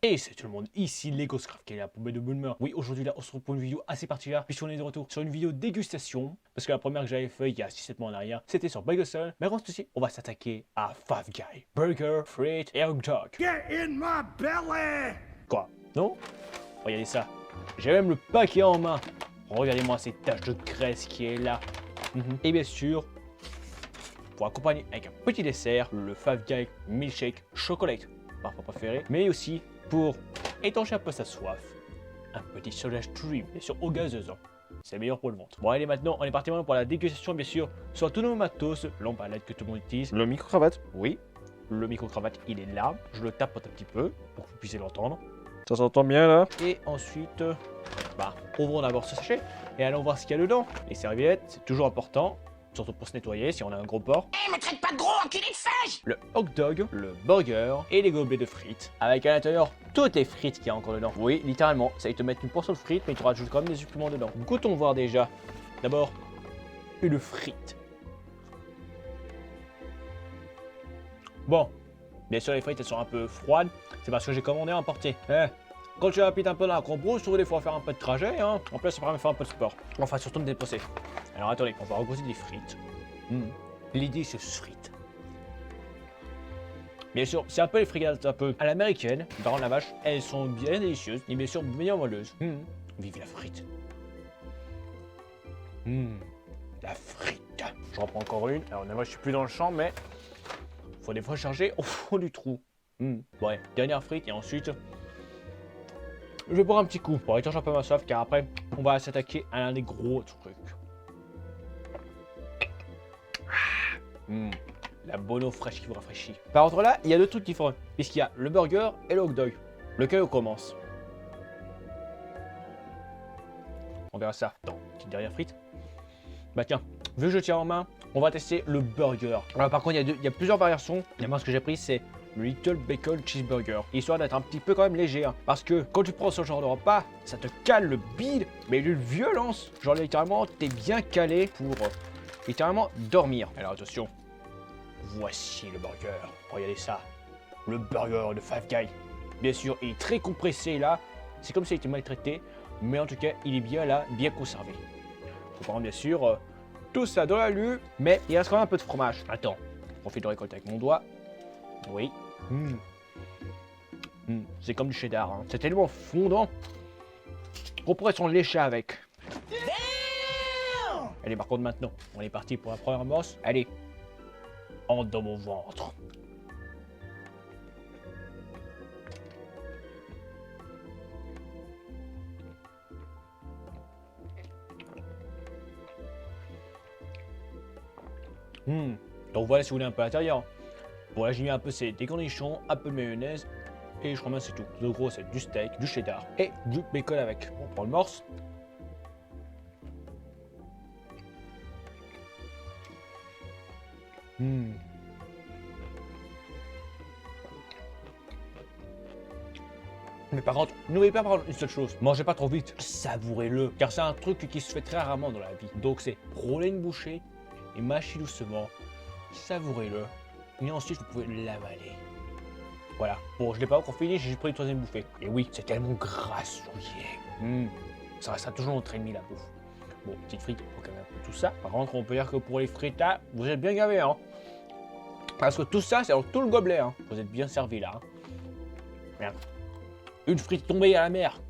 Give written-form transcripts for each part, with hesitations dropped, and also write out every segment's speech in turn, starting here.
Et c'est tout le monde, ici LegoScraft qui est là pour mettre de bonne humeur. Oui, aujourd'hui là, on se retrouve pour une vidéo assez particulière, puisqu'on est de retour sur une vidéo dégustation. Parce que la première que j'avais fait il y a 6-7 mois en arrière, c'était sur Burger Soul. Mais avant ceci, on va s'attaquer à Five Guys. Burger, frites et hot dog. Get in my belly! Quoi? Non? Regardez ça. J'ai même le paquet en main. Regardez-moi cette tache de graisse qui est là. Et bien sûr, pour accompagner avec un petit dessert, le Five Guys Milkshake Chocolate, parfois préféré, mais aussi pour étancher un peu sa soif, un petit Soda Stream, bien sûr au gazeuse. C'est meilleur pour le ventre. Bon allez, maintenant on est parti pour la dégustation, bien sûr, sur tous nos matos, l'emballade que tout le monde utilise. Le micro-cravate, oui. Le micro-cravate, il est là. Je le tape un petit peu pour que vous puissiez l'entendre. Ça s'entend bien là. Et ensuite, ouvrons d'abord ce sachet et allons voir ce qu'il y a dedans. Les serviettes, c'est toujours important, surtout pour se nettoyer si on a un gros porc. Eh, me traite pas de gros, enculé de fège! Le hot dog, le burger et les gobelets de frites. Avec à l'intérieur toutes les frites qu'il y a encore dedans. Oui, littéralement, ça va te mettre une portion de frites, mais tu rajoutes quand même des suppléments dedans. Goûtons voir déjà. D'abord, une frite. Bon, bien sûr les frites elles sont un peu froides, c'est parce que j'ai commandé à emporter. Quand tu habites un peu dans la Cambrousse, tu veux des fois faire un peu de trajet, hein. En plus ça permet de faire un peu de sport. Enfin surtout me dépenser. Alors attendez, on va regoûter des frites. Les délicieuses frites. Bien sûr, c'est un peu les frites un peu à l'américaine, par la vache, elles sont bien délicieuses et bien sûr bien moelleuses. Vive la frite. La frite. Je reprends encore une. Alors moi je suis plus dans le champ, mais faut des fois charger au fond du trou. Ouais, dernière frite et ensuite je vais boire un petit coup pour étancher un peu ma soif car après on va s'attaquer à l'un des gros trucs. La bono fraîche qui vous rafraîchit. Par contre là, il y a deux trucs différents puisqu'il y a le burger et le hot dog. Lequel on commence? On verra ça dans une petite dernière frite. Bah tiens, vu que je tiens en main, on va tester le burger. Alors par contre, il y a plusieurs variations. Et moi, ce que j'ai pris, c'est le Little Bacon Cheeseburger. Histoire d'être un petit peu quand même léger. Hein, parce que quand tu prends ce genre de repas, ça te cale le bide, mais d'une violence. Genre littéralement, t'es bien calé pour littéralement dormir. Alors attention, voici le burger. Regardez ça. Le burger de Five Guys. Bien sûr, il est très compressé là. C'est comme s'il était maltraité. Mais en tout cas, il est bien là, bien conservé. Faut prendre bien sûr tout ça dans la lue, mais il reste quand même un peu de fromage. Attends, je profite de récolter avec mon doigt. Oui. C'est comme du cheddar, hein. C'est tellement fondant qu'on pourrait s'en lécher avec. Allez, par contre maintenant, on est parti pour la première morse. Allez, entre dans mon ventre. Donc voilà si vous voulez un peu à l'intérieur. Bon là j'ai mis un peu des cornichons, un peu de mayonnaise et je crois bien c'est tout. De gros c'est du steak, du cheddar et du bacon avec. On prend le morse. Mais par contre, n'oubliez pas par contre une seule chose, mangez pas trop vite, savourez-le, car c'est un truc qui se fait très rarement dans la vie. Donc c'est prenez une bouchée et mâchez doucement, savourez-le, et ensuite vous pouvez l'avaler. Voilà, bon je l'ai pas encore fini, j'ai juste pris une troisième bouffée. Et oui, c'est tellement grassouillé. Ça restera toujours notre ennemi la bouffe. Bon, petite frite pour calmer un peu tout ça. Par contre, on peut dire que pour les frites là, vous êtes bien gavés, hein. Parce que tout ça, c'est dans tout le gobelet, hein. Vous êtes bien servis là. Hein. Merde. Une frite tombée à la mer.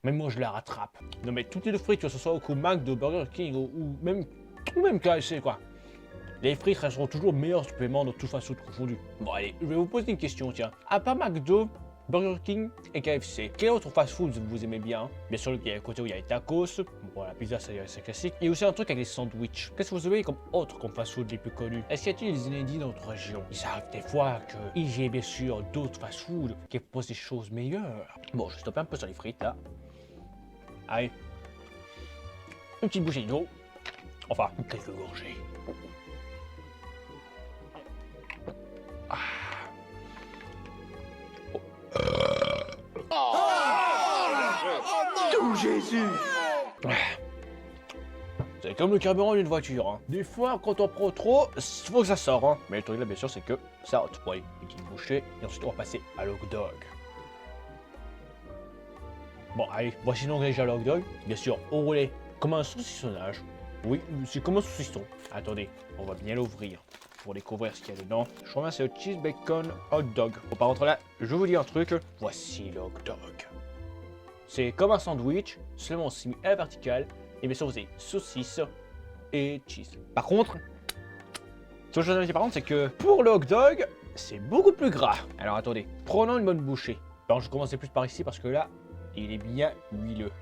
Même moi je la rattrape. Non mais toutes les frites, que ce soit au coup Mac, de Burger King ou même KFC quoi. Les frites resteront toujours le meilleur supplément de tout fast-food confondu. Bon allez, je vais vous poser une question tiens. À part McDo, Burger King et KFC, quel autre fast-food vous aimez bien? Bien sûr, il y a le côté où il y a les tacos. Bon, la pizza c'est classique. Il y a aussi un truc avec les sandwichs. Qu'est-ce que vous avez comme autre comme fast-food les plus connus? Est-ce qu'il y a-t-il des inédits dans notre région? Il arrive des fois qu'il y ait bien sûr d'autres fast-food qui proposent des choses meilleures. Bon, je stoppe un peu sur les frites là. Allez. Une petite bouchée d'eau. Enfin, quelques gorgées. Tout Jésus! C'est comme le carburant d'une voiture. Hein. Des fois, quand on prend trop, il faut que ça sorte. Hein. Mais le truc là, bien sûr, c'est que ça saute. Oui, une petite bouchée. Et ensuite, on va passer à l'hot dog. Bon, allez, voici donc déjà le hot dog. Bien sûr, au roulé, comme un saucissonnage. Oui, c'est comme un saucisson. Attendez, on va bien l'ouvrir pour découvrir ce qu'il y a dedans. Je crois que c'est le cheese bacon hot dog. Bon, par contre là, je vous dis un truc. Voici le hot dog. C'est comme un sandwich, seulement semi à la verticale. Et bien sûr, vous avez saucisse et cheese. Par contre, ce que je veux dire par contre, c'est que pour le hot dog, c'est beaucoup plus gras. Alors attendez, prenons une bonne bouchée. Alors je vais commencer plus par ici parce que là, il est bien huileux.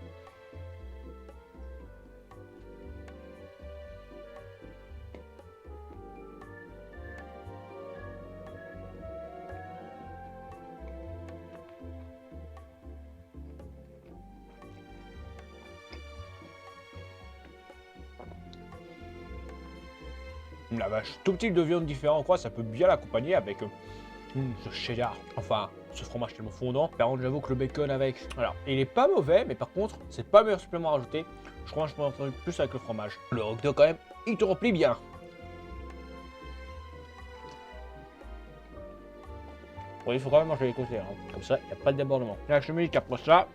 La vache, tout petit de viande différent, quoi, ça peut bien l'accompagner avec ce cheddar. Enfin, ce fromage tellement fondant. Par contre, j'avoue que le bacon avec. Alors, il est pas mauvais, mais par contre, c'est pas le meilleur supplément à rajouter. Je crois que je peux en prendre plus avec le fromage. Le hot dog, quand même, il te remplit bien. Bon, il faut quand même manger les côtés, hein. Comme ça, il n'y a pas de débordement. Là, je me dis qu'après ça,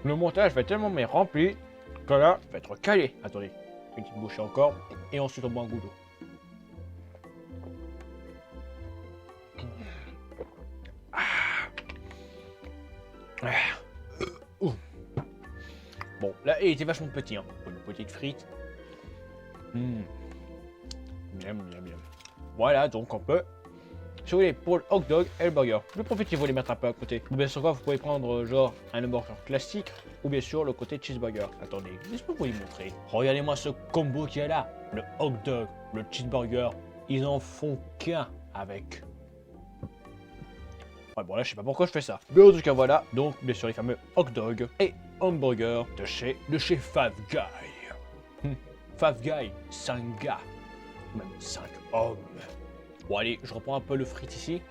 le montage va être tellement mais rempli que là, il va être calé. Attendez, une petite bouchée encore, et ensuite on boit un goût d'eau. Bon, là, il était vachement petit, hein. Une petite frite. Miam, miam, miam. Voilà, donc on peut. Si vous voulez, pour le hot dog et le burger, je profite si vous les mettre un peu à côté. Ou bien sûr, quoi, vous pouvez prendre genre un hamburger classique, ou bien sûr le côté cheeseburger. Attendez, laisse-moi vous y montrer. Regardez-moi ce combo qu'il y a là. Le hot dog, le cheeseburger, ils en font qu'un avec. Ouais, bon là je sais pas pourquoi je fais ça. Mais en tout cas voilà, donc bien sûr les fameux hot dog et hamburger de chez Five Guys. Five Guys, 5 gars, même 5 hommes. Bon allez, je reprends un peu le frites ici.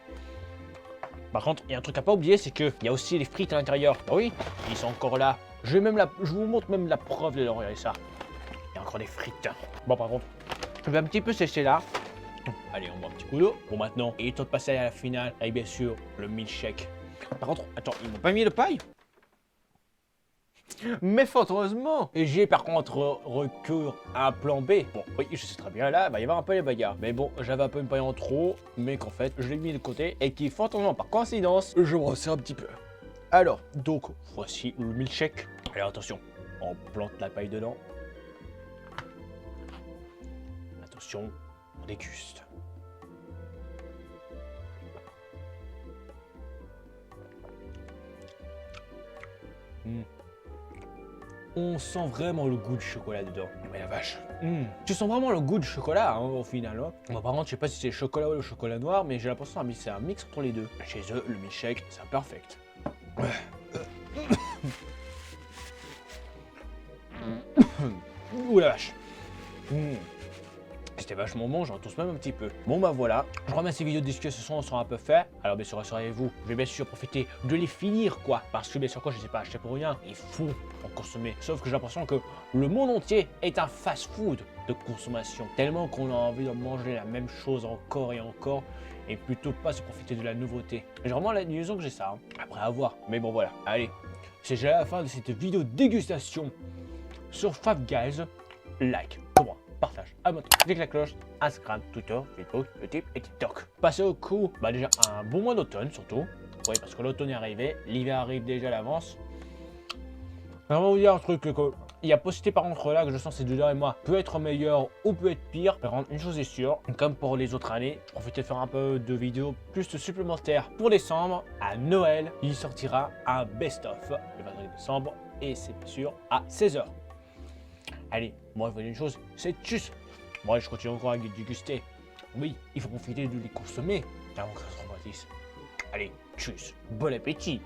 Par contre, il y a un truc à pas oublier, c'est qu'il y a aussi les frites à l'intérieur. Ah oui, ils sont encore là. Je vous montre même la preuve de leur, regardez ça. Il y a encore des frites. Bon par contre, je vais un petit peu sécher là. Allez, on boit un petit coup d'eau. Bon, maintenant, il est temps de passer à la finale avec bien sûr le milkshake. Par contre, attends, ils m'ont pas mis de paille? Mais fort heureusement. Et j'ai par contre recours à un plan B. Bon, oui, je sais très bien là, il va y avoir un peu les bagarres. Mais bon, j'avais un peu une paille en trop, mais qu'en fait, je l'ai mis de côté et qui, fort heureusement, par coïncidence, je me resserre un petit peu. Alors, donc, voici le milkshake. Alors attention, on plante la paille dedans. Attention. On déguste. On sent vraiment le goût du chocolat dedans. Mais la vache. Tu sens vraiment le goût du chocolat, hein, au final. Hein. Bon, par contre, je sais pas si c'est le chocolat ou le chocolat noir, mais j'ai l'impression que c'est un mix entre les deux. Chez eux, le milkshake, c'est perfect. Ouh la vache. C'était vachement bon, j'en tousse même un petit peu. Bon bah voilà, je remercie ces vidéos de discussion sont un peu faites. Alors bien sûr, rassurez-vous, je vais bien sûr profiter de les finir quoi. Parce que bien sûr quoi, je ne les ai pas achetés pour rien. Il faut en consommer. Sauf que j'ai l'impression que le monde entier est un fast-food de consommation. Tellement qu'on a envie de manger la même chose encore et encore. Et plutôt pas se profiter de la nouveauté. J'ai vraiment la liaison que j'ai ça. Hein. Après à voir. Mais bon voilà, allez. C'est déjà la fin de cette vidéo dégustation sur Five Guys. Like, comment partage, abonne-toi, clique la cloche, Instagram, Twitter, Facebook, YouTube et TikTok. Passez au coup, bah déjà un bon mois d'automne surtout. Oui, parce que l'automne est arrivé, l'hiver arrive déjà à l'avance. Je vais vous dire un truc, il y a possibilité par contre là que je sens ces 2 derniers mois peut être meilleur ou peut être pire. Par contre, une chose est sûre, comme pour les autres années, je profite de faire un peu de vidéos plus supplémentaires pour décembre. À Noël, il sortira un best-of le 23 décembre et c'est sûr à 16 h. Allez, moi je vous dis une chose, c'est juste. Moi je continue encore à les déguster. Oui, il faut profiter de les consommer avant que ça se refroidisse. Allez, tchuss, bon appétit.